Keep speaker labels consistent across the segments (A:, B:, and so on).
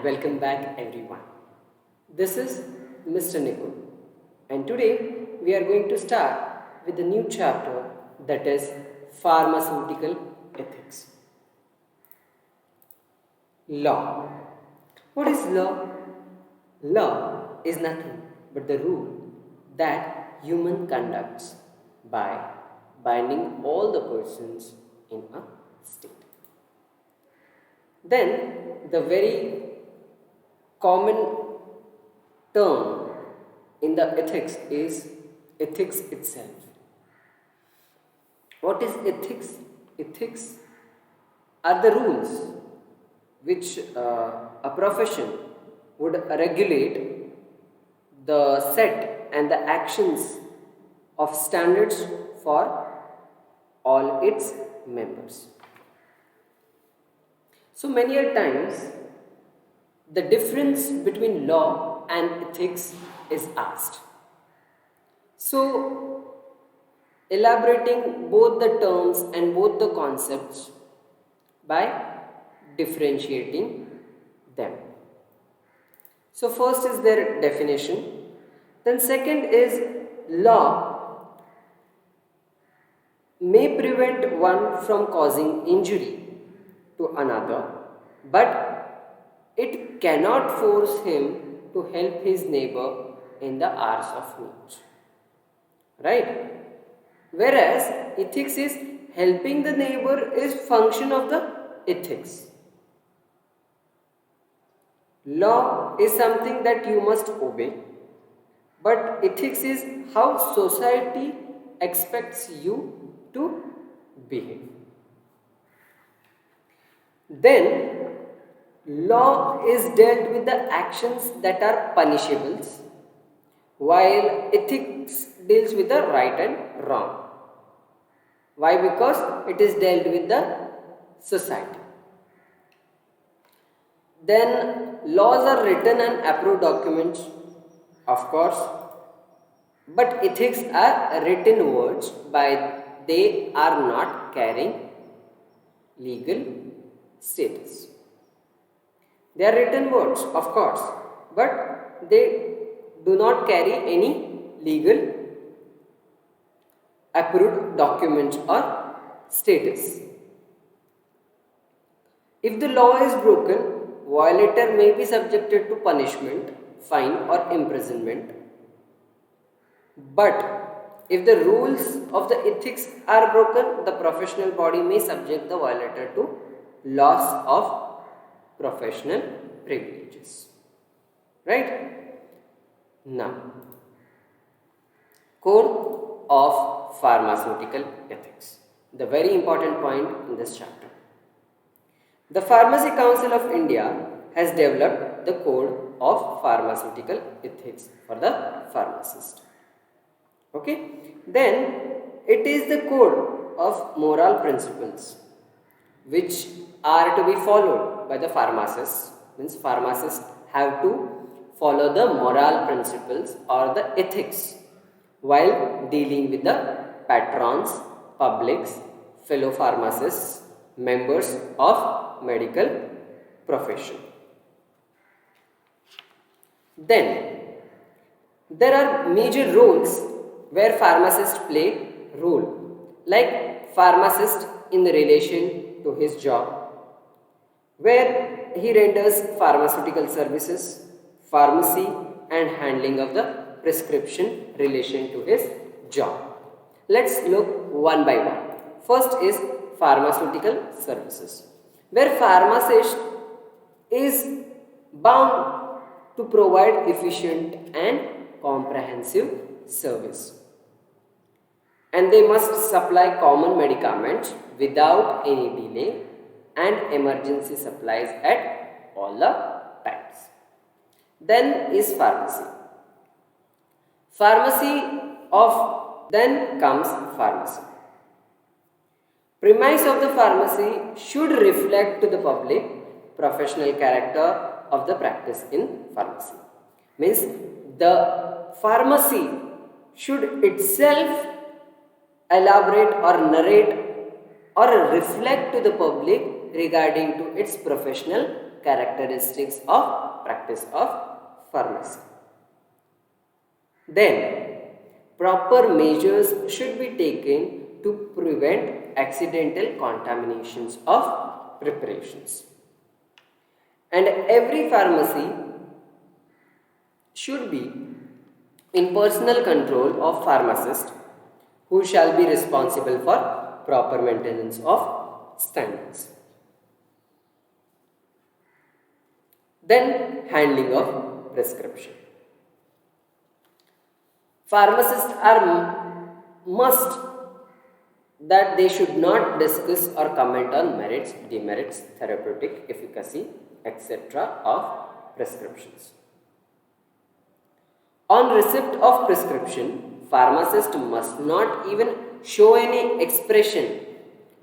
A: welcome back everyone. This is Mr. Nikul and today we are going to start with a new chapter, that is Pharmaceutical Ethics. Law. What is law? Law is nothing but the rule that human conducts by binding all the persons in a state. Then the very common term in the ethics is ethics itself. What is ethics? Ethics are the rules which a profession would regulate the set and the actions of standards for all its members. So many a times the difference between law and ethics is asked. So elaborating both the terms and both the concepts by differentiating them. So first is their definition, then second is law may prevent one from causing injury to another, but it cannot force him to help his neighbor in the hours of need. Right? Whereas ethics is helping the neighbor is function of the ethics. Law is something that you must obey, but ethics is how society expects you to behave. Then, law is dealt with the actions that are punishables, while ethics deals with the right and wrong. Why? Because it is dealt with the society. Then, laws are written and approved documents, of course, but ethics are written words, by they are not carrying legal status. They are written words, of course, but they do not carry any legal approved documents or status. If the law is broken, violator may be subjected to punishment, fine or imprisonment. But if the rules of the ethics are broken, the professional body may subject the violator to loss of professional privileges. Right? Now, Code of Pharmaceutical Ethics. The very important point in this chapter. The Pharmacy Council of India has developed the Code of Pharmaceutical Ethics for the pharmacist. Okay? Then it is the code of moral principles which are to be followed by the pharmacists. Means pharmacists have to follow the moral principles or the ethics while dealing with the patrons, publics, fellow pharmacists, members of medical profession. Then there are major roles where pharmacists play role, like pharmacist in relation to his job, where he renders pharmaceutical services, pharmacy and handling of the prescription relation to his job. Let's look one by one. First is pharmaceutical services, where pharmacist is bound to provide efficient and comprehensive service, and they must supply common medicaments without any delay and emergency supplies at all the times. Then is pharmacy. Then comes pharmacy. Premise of the pharmacy should reflect to the public professional character of the practice in pharmacy. Means the pharmacy should itself elaborate or narrate or reflect to the public regarding to its professional characteristics of practice of pharmacy. Then, proper measures should be taken to prevent accidental contaminations of preparations. And every pharmacy should be in personal control of pharmacist, who shall be responsible for proper maintenance of standards. Then, handling of prescription. Pharmacists are must that they should not discuss or comment on merits, demerits, therapeutic efficacy, etc. of prescriptions. On receipt of prescription, pharmacist must not even show any expression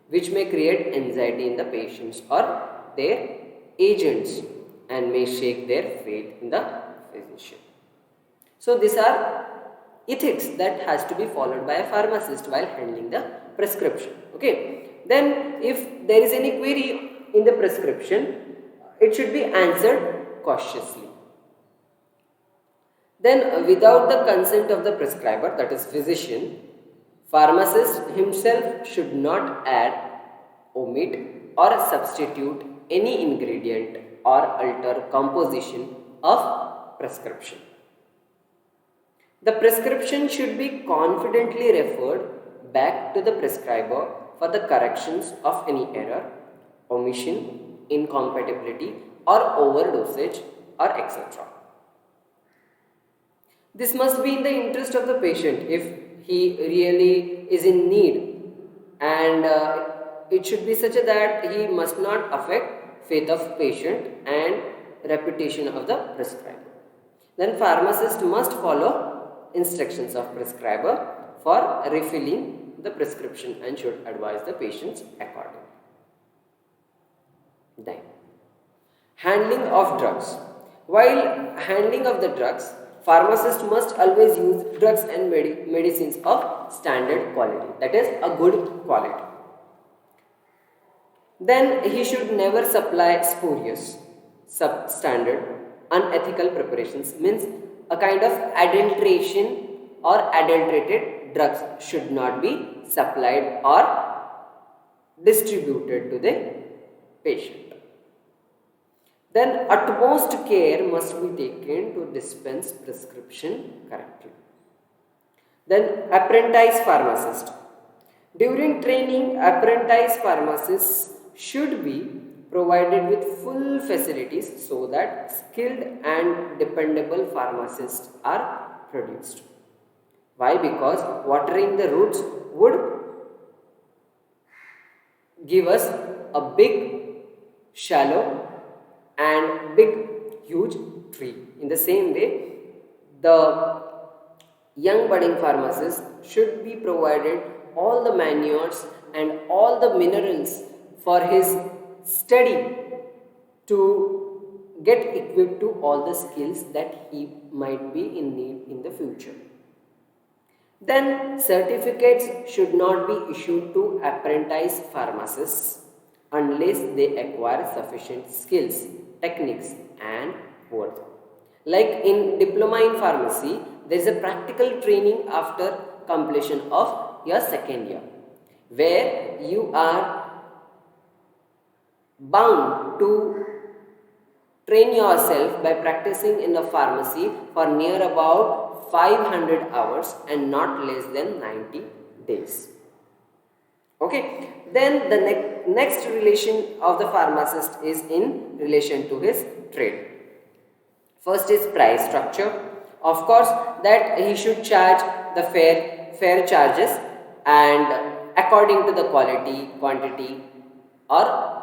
A: which may create anxiety in the patients or their agents and may shake their faith in the physician. So these are ethics that has to be followed by a pharmacist while handling the prescription. Okay. Then if there is any query in the prescription, it should be answered cautiously. Then without the consent of the prescriber, that is physician, pharmacist himself should not add, omit or substitute any ingredient or alter composition of prescription. The prescription should be confidently referred back to the prescriber for the corrections of any error, omission, incompatibility or overdosage or etc. This must be in the interest of the patient if he really is in need, and it should be such that he must not affect faith of patient and reputation of the prescriber. Then pharmacist must follow instructions of prescriber for refilling the prescription and should advise the patients accordingly. Then, handling of drugs. While handling of the drugs, pharmacist must always use drugs and medicines of standard quality, that is a good quality. Then he should never supply spurious, substandard, unethical preparations, means a kind of adulteration or adulterated drugs should not be supplied or distributed to the patient. Then utmost care must be taken to dispense prescription correctly. Then apprentice pharmacist. During training, apprentice pharmacists should be provided with full facilities so that skilled and dependable pharmacists are produced. Why? Because watering the roots would give us a big, shallow and big, huge tree. In the same way, the young budding pharmacist should be provided all the manures and all the minerals for his study to get equipped to all the skills that he might be in need in the future. Then certificates should not be issued to apprentice pharmacists unless they acquire sufficient skills, techniques and worth. Like in diploma in pharmacy, there is a practical training after completion of your second year, where you are bound to train yourself by practicing in the pharmacy for near about 500 hours and not less than 90 days. Okay, then the next relation of the pharmacist is in relation to his trade. First is price structure. Of course, that he should charge the fair charges and according to the quality, quantity or